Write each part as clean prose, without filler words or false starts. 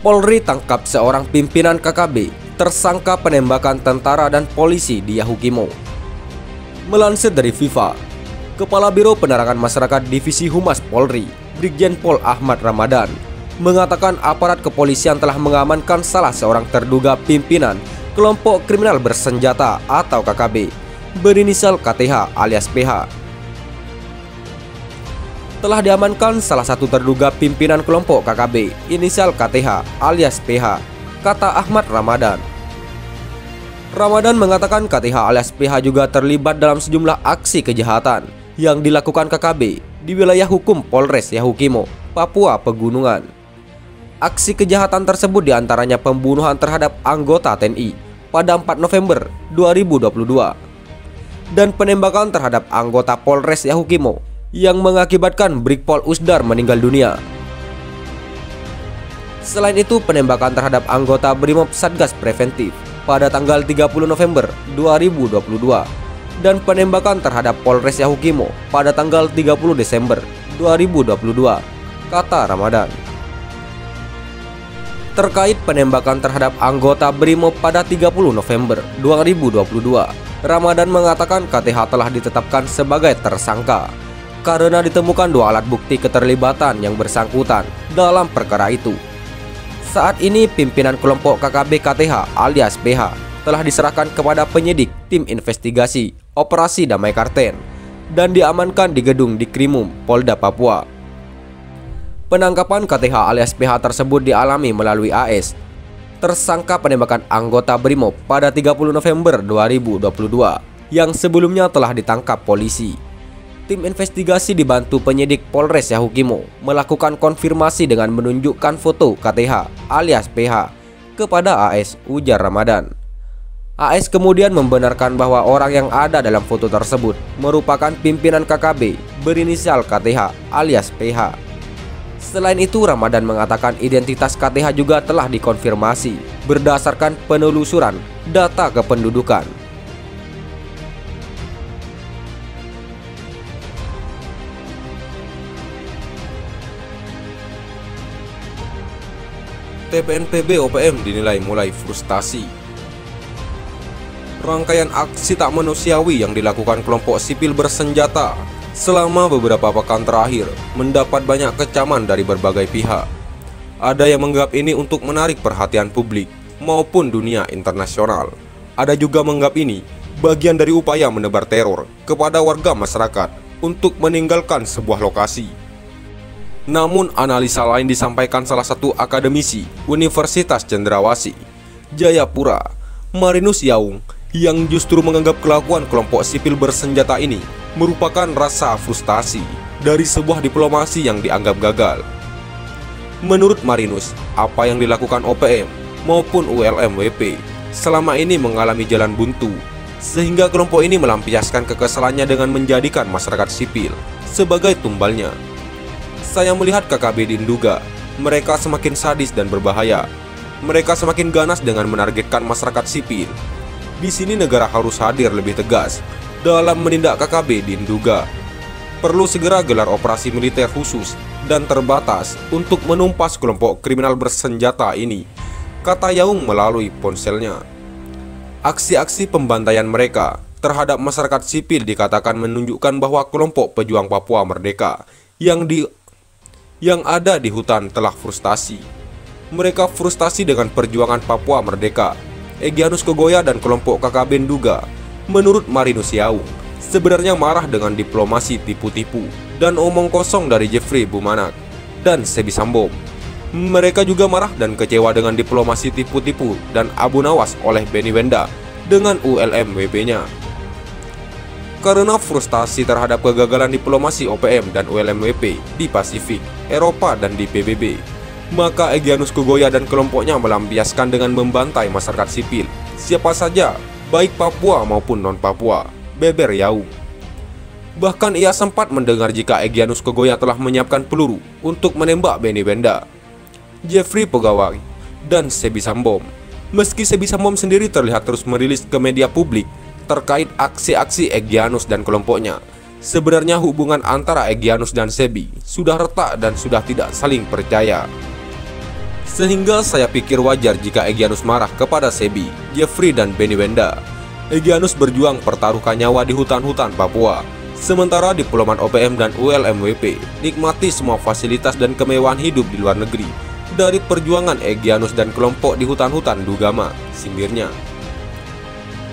Polri tangkap seorang pimpinan KKB tersangka penembakan tentara dan polisi di Yahukimo. Melansir dari FIFA, Kepala Biro Penerangan Masyarakat Divisi Humas Polri, Brigjen Pol Ahmad Ramadan, mengatakan aparat kepolisian telah mengamankan salah seorang terduga pimpinan kelompok kriminal bersenjata atau KKB berinisial KTH alias PH. Telah diamankan salah satu terduga pimpinan kelompok KKB inisial KTH alias PH, kata Ahmad Ramadan. Ramadan mengatakan KTH alias PH juga terlibat dalam sejumlah aksi kejahatan yang dilakukan KKB di wilayah hukum Polres Yahukimo, Papua Pegunungan. Aksi kejahatan tersebut diantaranya pembunuhan terhadap anggota TNI pada 4 November 2022 dan penembakan terhadap anggota Polres Yahukimo yang mengakibatkan Brigpol Usdar meninggal dunia. Selain itu, penembakan terhadap anggota Brimob Satgas Preventif pada tanggal 30 November 2022 dan penembakan terhadap Polres Yahukimo pada tanggal 30 Desember 2022, kata Ramadan. Terkait penembakan terhadap anggota Brimob pada 30 November 2022, Ramadan mengatakan KTH telah ditetapkan sebagai tersangka karena ditemukan 2 alat bukti keterlibatan yang bersangkutan dalam perkara itu. Saat ini pimpinan kelompok KKB KTH alias PH telah diserahkan kepada penyidik tim investigasi Operasi Damai Karten dan diamankan di gedung Dikrimum Polda Papua. Penangkapan KTH alias PH tersebut dialami melalui AS, tersangka penembakan anggota Brimob pada 30 November 2022 yang sebelumnya telah ditangkap polisi. Tim investigasi dibantu penyidik Polres Yahukimo melakukan konfirmasi dengan menunjukkan foto KTH alias PH kepada AS, ujar Ramadan. AS kemudian membenarkan bahwa orang yang ada dalam foto tersebut merupakan pimpinan KKB berinisial KTH alias PH. Selain itu, Ramadan mengatakan identitas KTH juga telah dikonfirmasi berdasarkan penelusuran data kependudukan. TPNPB OPM dinilai mulai frustasi. Rangkaian aksi tak manusiawi yang dilakukan kelompok sipil bersenjata selama beberapa pekan terakhir mendapat banyak kecaman dari berbagai pihak. Ada yang menganggap ini untuk menarik perhatian publik maupun dunia internasional. Ada juga menganggap ini bagian dari upaya menebar teror kepada warga masyarakat untuk meninggalkan sebuah lokasi. Namun analisa lain disampaikan salah satu akademisi Universitas Cendrawasih, Jayapura, Marinus Yaung, yang justru menganggap kelakuan kelompok sipil bersenjata ini merupakan rasa frustasi dari sebuah diplomasi yang dianggap gagal. Menurut Marinus, apa yang dilakukan OPM maupun ULM-WP selama ini mengalami jalan buntu, sehingga kelompok ini melampiaskan kekesalannya dengan menjadikan masyarakat sipil sebagai tumbalnya. Saya melihat KKB di Nduga, mereka semakin sadis dan berbahaya. Mereka semakin ganas dengan menargetkan masyarakat sipil. Di sini negara harus hadir lebih tegas dalam menindak KKB di Nduga. Perlu segera gelar operasi militer khusus dan terbatas untuk menumpas kelompok kriminal bersenjata ini, kata Yaung melalui ponselnya. Aksi-aksi pembantaian mereka terhadap masyarakat sipil dikatakan menunjukkan bahwa kelompok pejuang Papua Merdeka yang ada di hutan telah frustasi. Mereka frustasi dengan perjuangan Papua Merdeka. Egyanus Kogoya dan kelompok KKB Nduga, menurut Marinus Yaung, sebenarnya marah dengan diplomasi tipu-tipu dan omong kosong dari Jeffrey Bumanak dan Sebi Sambom. Mereka juga marah dan kecewa dengan diplomasi tipu-tipu dan Abu Nawas oleh Benny Wenda dengan ULM-WP-nya. Karena frustasi terhadap kegagalan diplomasi OPM dan ULM-WP di Pasifik, Eropa, dan di PBB, maka Egyanus Kogoya dan kelompoknya melampiaskan dengan membantai masyarakat sipil, siapa saja, baik Papua maupun non-Papua, beber Yaung. Bahkan ia sempat mendengar jika Egyanus Kogoya telah menyiapkan peluru untuk menembak Benny Wenda, Jeffrey Pegawai, dan Sebi Sambom. Meski Sebi Sambom sendiri terlihat terus merilis ke media publik terkait aksi-aksi Egyanus dan kelompoknya, sebenarnya hubungan antara Egyanus dan Sebi sudah retak dan sudah tidak saling percaya. Sehingga saya pikir wajar jika Egyanus marah kepada Sebi, Jeffrey dan Benny Wenda. Egyanus berjuang pertaruhkan nyawa di hutan-hutan Papua, sementara diplomat OPM dan ULMWP nikmati semua fasilitas dan kemewahan hidup di luar negeri dari perjuangan Egyanus dan kelompok di hutan-hutan Dugama, sindirnya.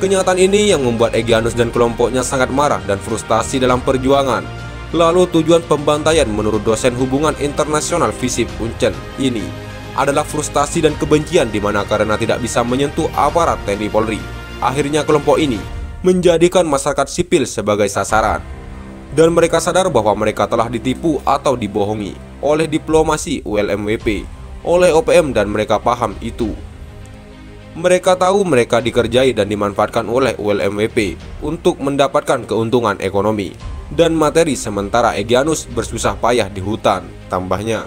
Kenyataan ini yang membuat Egyanus dan kelompoknya sangat marah dan frustasi dalam perjuangan. Lalu tujuan pembantaian menurut dosen hubungan internasional FISIP Uncen ini adalah frustasi dan kebencian di mana karena tidak bisa menyentuh aparat TNI Polri. Akhirnya kelompok ini menjadikan masyarakat sipil sebagai sasaran. Dan mereka sadar bahwa mereka telah ditipu atau dibohongi oleh diplomasi ULMWP, oleh OPM, dan mereka paham itu. Mereka tahu mereka dikerjai dan dimanfaatkan oleh ULMWP untuk mendapatkan keuntungan ekonomi dan materi, sementara Egyanus bersusah payah di hutan, tambahnya.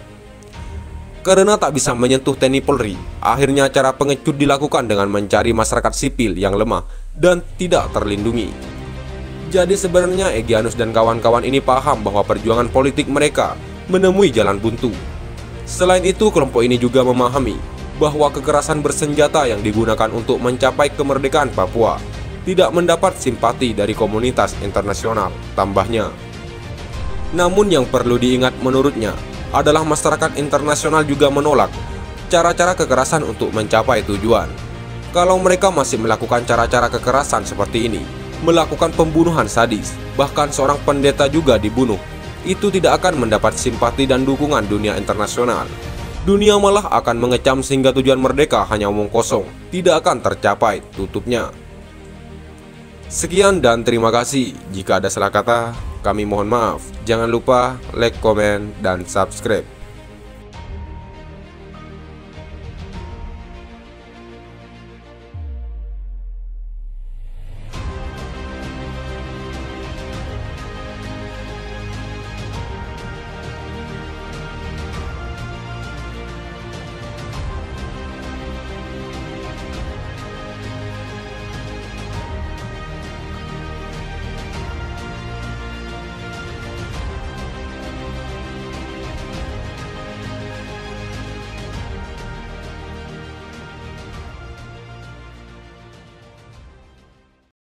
Karena tak bisa menyentuh TNI Polri, akhirnya cara pengecut dilakukan dengan mencari masyarakat sipil yang lemah dan tidak terlindungi. Jadi sebenarnya Egyanus dan kawan-kawan ini paham bahwa perjuangan politik mereka menemui jalan buntu. Selain itu, kelompok ini juga memahami bahwa kekerasan bersenjata yang digunakan untuk mencapai kemerdekaan Papua tidak mendapat simpati dari komunitas internasional, tambahnya. Namun yang perlu diingat menurutnya adalah masyarakat internasional juga menolak cara-cara kekerasan untuk mencapai tujuan. Kalau mereka masih melakukan cara-cara kekerasan seperti ini, melakukan pembunuhan sadis, bahkan seorang pendeta juga dibunuh, itu tidak akan mendapat simpati dan dukungan dunia internasional. Dunia malah akan mengecam sehingga tujuan merdeka hanya omong kosong, tidak akan tercapai, tutupnya. Sekian dan terima kasih. Jika ada salah kata, kami mohon maaf. Jangan lupa like, komen, dan subscribe.